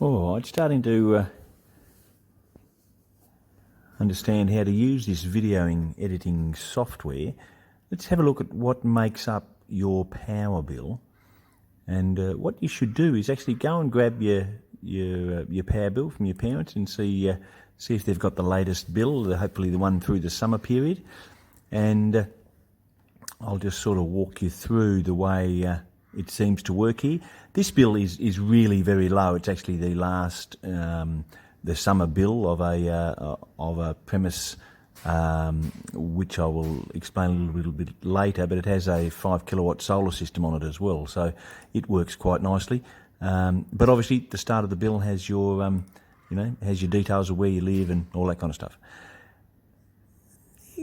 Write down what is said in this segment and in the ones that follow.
All right, starting to understand how to use this videoing editing software. Let's have a look at what makes up your power bill. And what you should do is actually go and grab your power bill from your parents and see if they've got the latest bill, hopefully the one through the summer period. And I'll just sort of walk you through the way it seems to work here. This bill is really very low. It's actually the last the summer bill of a premise, which I will explain a little bit later. But it has a 5 kilowatt solar system on it as well, so it works quite nicely. But obviously, the start of the bill has your has your details of where you live and all that kind of stuff.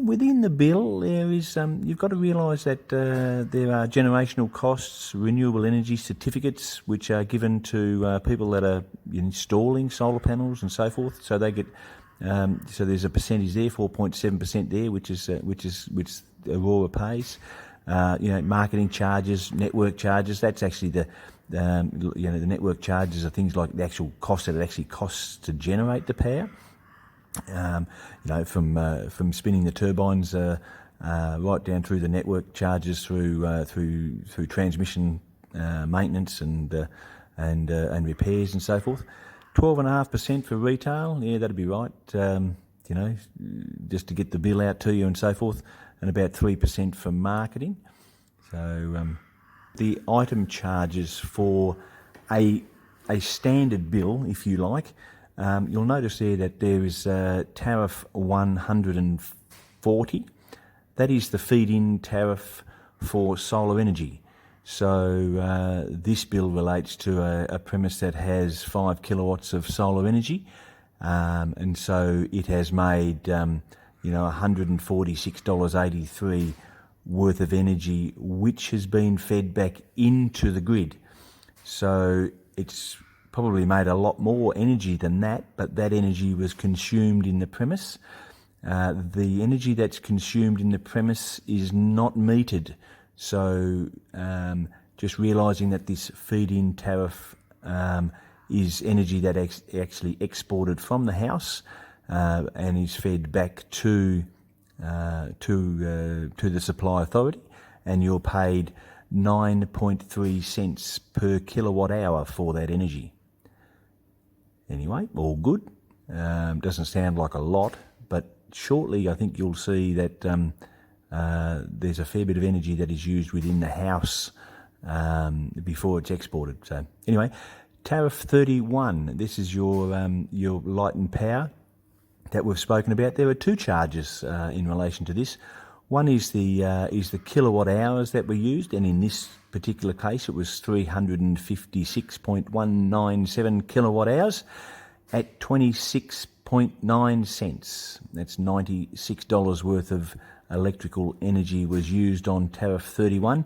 Within the bill, there is you've got to realise that there are generational costs, renewable energy certificates, which are given to people that are installing solar panels and so forth. So they get so there's a percentage there, 4.7% there, which Aurora pays. Marketing charges, network charges. That's actually the network charges are things like the actual cost that it actually costs to generate the power. From spinning the turbines right down through the network charges, through transmission maintenance and repairs and so forth. 12.5% for retail, yeah, that'd be right. Just to get the bill out to you and so forth, and about 3% for marketing. So the item charges for a standard bill, if you like. You'll notice there that there is tariff 140. That is the feed-in tariff for solar energy. So this bill relates to a premise that has 5 kilowatts of solar energy, and so it has made $146.83 worth of energy, which has been fed back into the grid. So it's probably made a lot more energy than that, but that energy was consumed in the premise. The energy that's consumed in the premise is not metered. So just realising that this feed-in tariff is energy that actually exported from the house and is fed back to the supply authority, and you're paid 9.3 cents per kilowatt hour for that energy. Anyway, all good. Doesn't sound like a lot, but shortly I think you'll see that there's a fair bit of energy that is used within the house before it's exported. So anyway, tariff 31. This is your light and power that we've spoken about. There are two charges in relation to this. One is the kilowatt hours that were used, and in this particular case it was 356.197 kilowatt hours at 26.9 cents. That's $96 worth of electrical energy was used on tariff 31,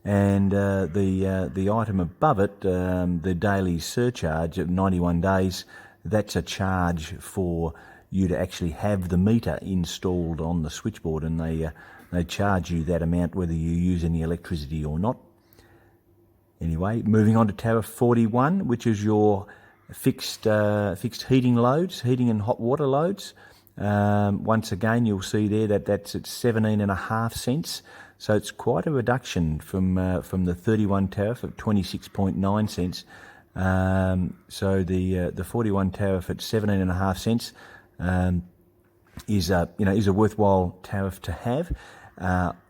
and the item above it, the daily surcharge of 91 days, that's a charge for you to actually have the meter installed on the switchboard, and they charge you that amount whether you use any electricity or not. Anyway, moving on to tariff 41, which is your fixed heating loads, heating and hot water loads. Once again, you'll see there that that's at 17.5 cents. So it's quite a reduction from the 31 tariff of 26.9 cents. So the 41 tariff at 17.5 cents is a worthwhile tariff to have.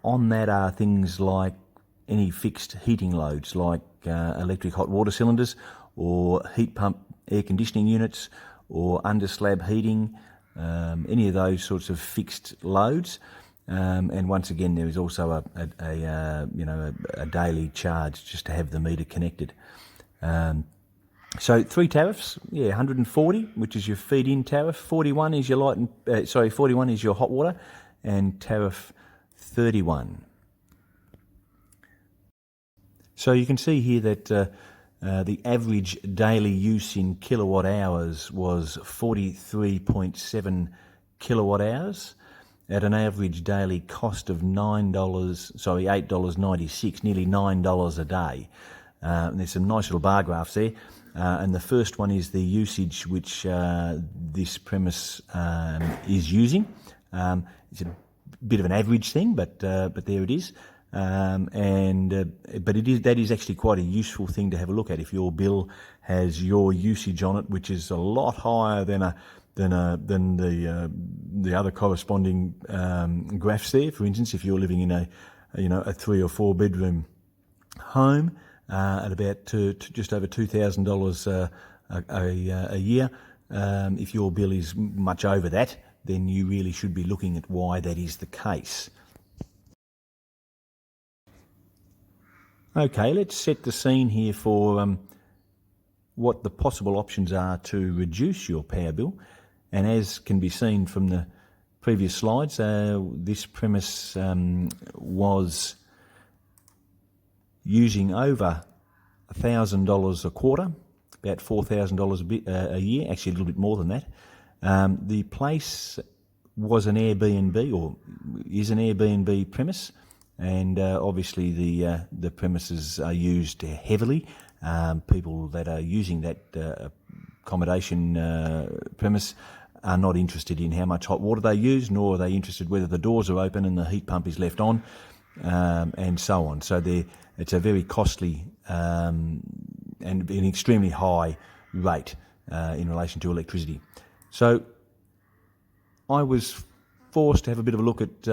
On that are things like any fixed heating loads, like electric hot water cylinders, or heat pump air conditioning units, or under slab heating, any of those sorts of fixed loads. And once again, there is also a daily charge just to have the meter connected. So three tariffs, 140, which is your feed-in tariff. 41 is your 41 is your hot water, and tariff 31. So you can see here that the average daily use in kilowatt hours was 43.7 kilowatt hours at an average daily cost of $8.96, nearly $9 a day. And there's some nice little bar graphs there. and the first one is the usage which this premise is using. It's a bit of an average thing, but there it is. But that is actually quite a useful thing to have a look at if your bill has your usage on it, which is a lot higher than the other corresponding graphs there. For instance, if you're living in a 3 or 4 bedroom home at about just over $2,000 a year, if your bill is much over that, then you really should be looking at why that is the case. Okay, let's set the scene here for what the possible options are to reduce your power bill. And as can be seen from the previous slides, this premise was using over $1,000 a quarter, about $4,000 a year, actually a little bit more than that. The place was an Airbnb, or is an Airbnb premise, and obviously the premises are used heavily. People that are using that accommodation premise are not interested in how much hot water they use, nor are they interested whether the doors are open and the heat pump is left on, and so on. So it's a very costly and an extremely high rate in relation to electricity. So I was forced to have a bit of a look at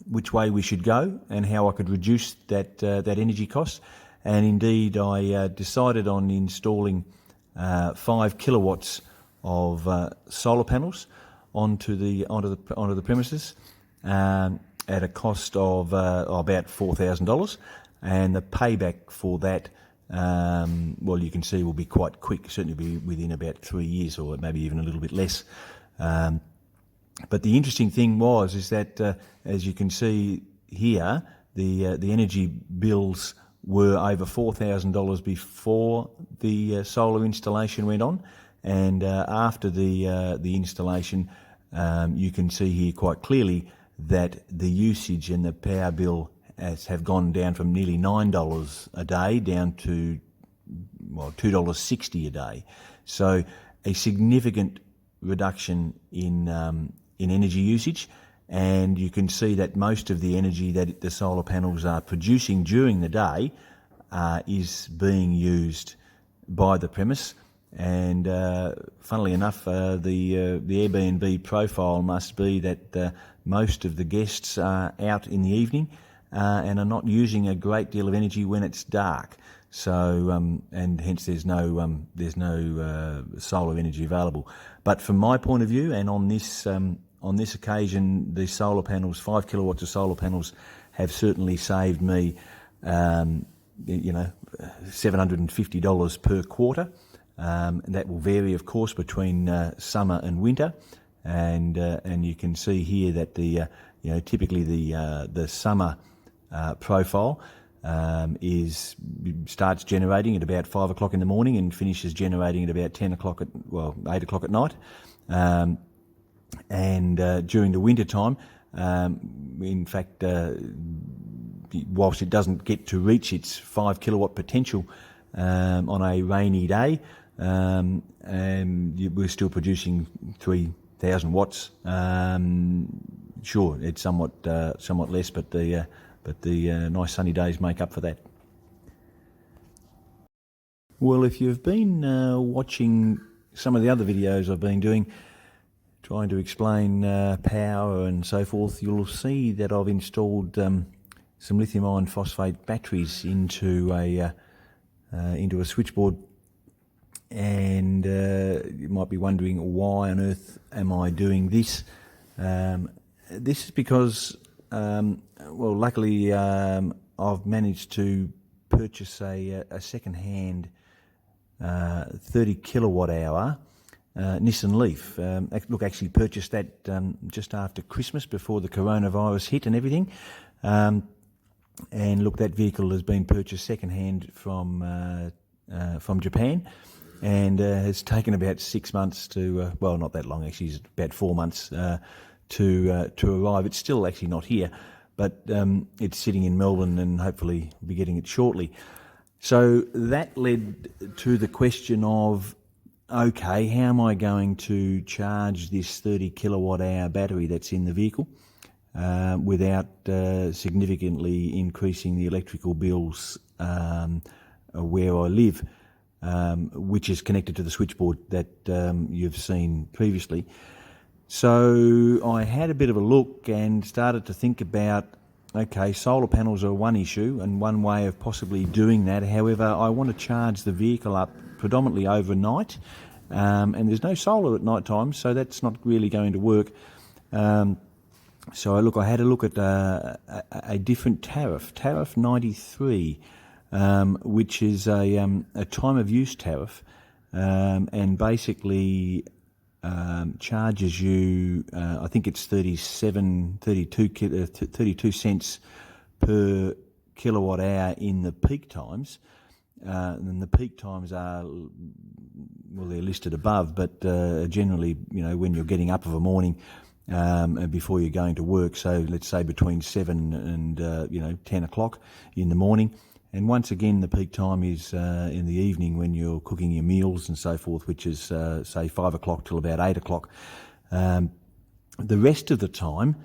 which way we should go and how I could reduce that energy cost. And indeed, I decided on installing 5 kilowatts of solar panels onto the premises at a cost of about $4,000, and the payback for that, well, you can see will be quite quick. Certainly be within about 3 years, or maybe even a little bit less. But the interesting thing is that, as you can see here, the energy bills were over $4,000 before the solar installation went on, and after the installation, you can see here quite clearly that the usage and the power bill have gone down from nearly $9 a day down to $2.60 a day. So a significant reduction in energy usage, and you can see that most of the energy that the solar panels are producing during the day is being used by the premise. And funnily enough, the Airbnb profile must be that most of the guests are out in the evening and are not using a great deal of energy when it's dark. So and hence there's no solar energy available. But from my point of view, and on this occasion, the solar panels, 5 kilowatts of solar panels, have certainly saved me, $750 per quarter. That will vary, of course, between summer and winter, and you can see here that typically the summer profile starts generating at about 5 o'clock in the morning and finishes generating at about 8 o'clock at night. And during the winter time, in fact, whilst it doesn't get to reach its 5 kilowatt potential on a rainy day, and we're still producing 3,000 watts. Sure, it's somewhat less, but the nice sunny days make up for that. Well, if you've been watching some of the other videos I've been doing, trying to explain power and so forth, you'll see that I've installed some lithium iron phosphate batteries into a switchboard. And you might be wondering, why on earth am I doing this? This is because, luckily I've managed to purchase a second-hand 30 kilowatt hour Nissan Leaf. Actually purchased that just after Christmas, before the coronavirus hit and everything. And look, that vehicle has been purchased second-hand from Japan, and has taken about 6 months to, not that long actually, it's about 4 months to arrive. It's still actually not here, but it's sitting in Melbourne, and hopefully we'll be getting it shortly. So that led to the question of, okay, how am I going to charge this 30 kilowatt hour battery that's in the vehicle without significantly increasing the electrical bills where I live, which is connected to the switchboard that you've seen previously. So I had a bit of a look and started to think about, okay, solar panels are one issue and one way of possibly doing that. However, I want to charge the vehicle up predominantly overnight, and there's no solar at night time, so that's not really going to work. So I had a look at a different tariff 93, which is a time of use tariff, and basically charges you, I think it's 32 cents per kilowatt hour in the peak times. And the peak times are, well, they're listed above, but generally, when you're getting up of a morning before you're going to work, so let's say between 7 and 10 o'clock in the morning. And once again, the peak time is in the evening when you're cooking your meals and so forth, which is, say, 5 o'clock till about 8 o'clock. The rest of the time,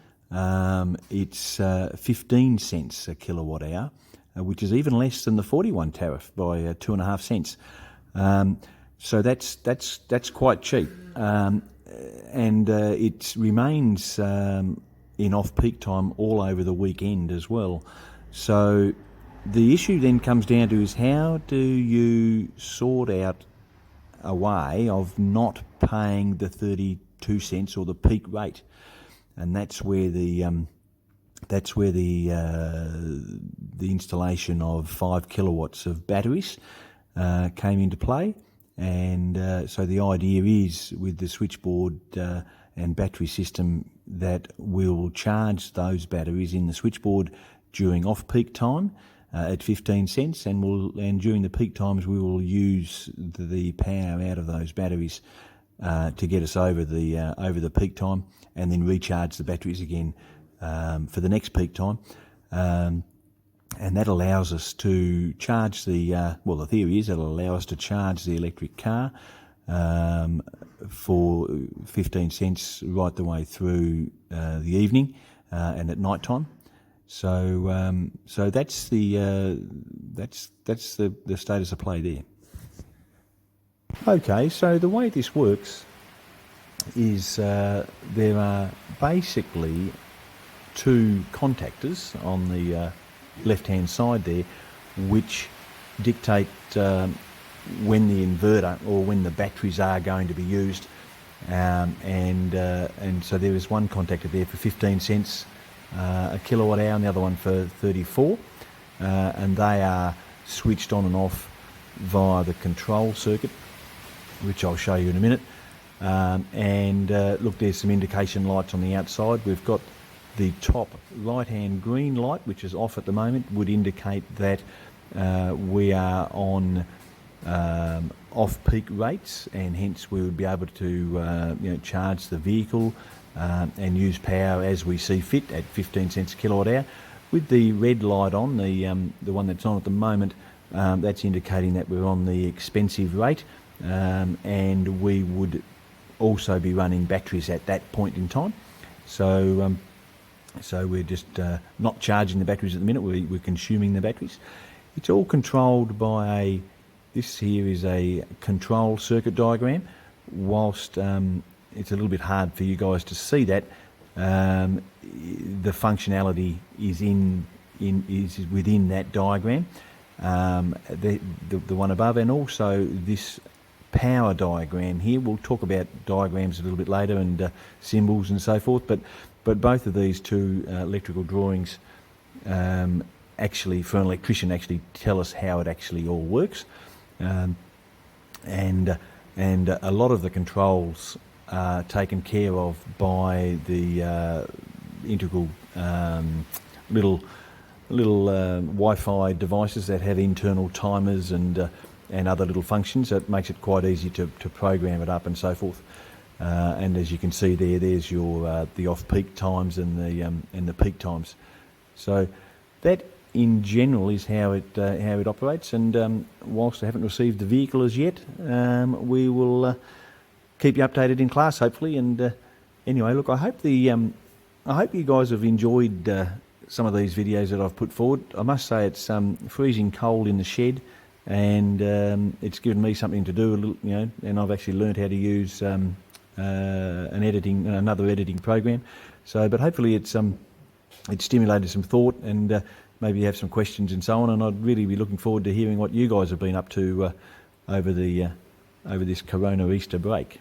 it's 15 cents a kilowatt hour, which is even less than the 41 tariff by 2.5 cents. So that's quite cheap. And it remains in off-peak time all over the weekend as well. So the issue then comes down to is how do you sort out a way of not paying the 32 cents or the peak rate, and that's where the installation of 5 kilowatts of batteries came into play. And so the idea is with the switchboard and battery system that we'll charge those batteries in the switchboard during off-peak time at 15 cents, and during the peak times we will use the power out of those batteries to get us over the peak time, and then recharge the batteries again for the next peak time. And that allows us to charge the theory is it'll allow us to charge the electric car for 15 cents right the way through the evening and at night time. So that's the status of play there. Okay, so the way this works is there are basically two contactors on the left-hand side there, which dictate when the inverter or when the batteries are going to be used, and so there is one contactor there for 15 cents a kilowatt hour, and the other one for 34, and they are switched on and off via the control circuit, which I'll show you in a minute. Look, there's some indication lights on the outside. We've got the top right-hand green light, which is off at the moment, would indicate that we are on off-peak rates, and hence we would be able to charge the vehicle and use power as we see fit at 15 cents a kilowatt hour. With the red light on, the one that's on at the moment, that's indicating that we're on the expensive rate, and we would also be running batteries at that point in time. So we're just not charging the batteries at the minute, we're consuming the batteries. It's all controlled by this here is a control circuit diagram. Whilst it's a little bit hard for you guys to see that, the functionality is within that diagram, the one above, and also this power diagram here. We'll talk about diagrams a little bit later and symbols and so forth, but both of these two electrical drawings actually, for an electrician, actually tell us how it actually all works, and a lot of the controls are taken care of by the integral little Wi-Fi devices that have internal timers and other little functions. That makes it quite easy to program it up and so forth. And as you can see there's your the off-peak times and the peak times. So that in general is how it operates. And whilst I haven't received the vehicle as yet, we will keep you updated in class, hopefully. And anyway, look, I hope you guys have enjoyed some of these videos that I've put forward. I must say it's freezing cold in the shed, and it's given me something to do a little, and I've actually learned how to use another editing program. So, but hopefully it's stimulated some thought, and maybe you have some questions and so on. And I'd really be looking forward to hearing what you guys have been up to over this Corona Easter break.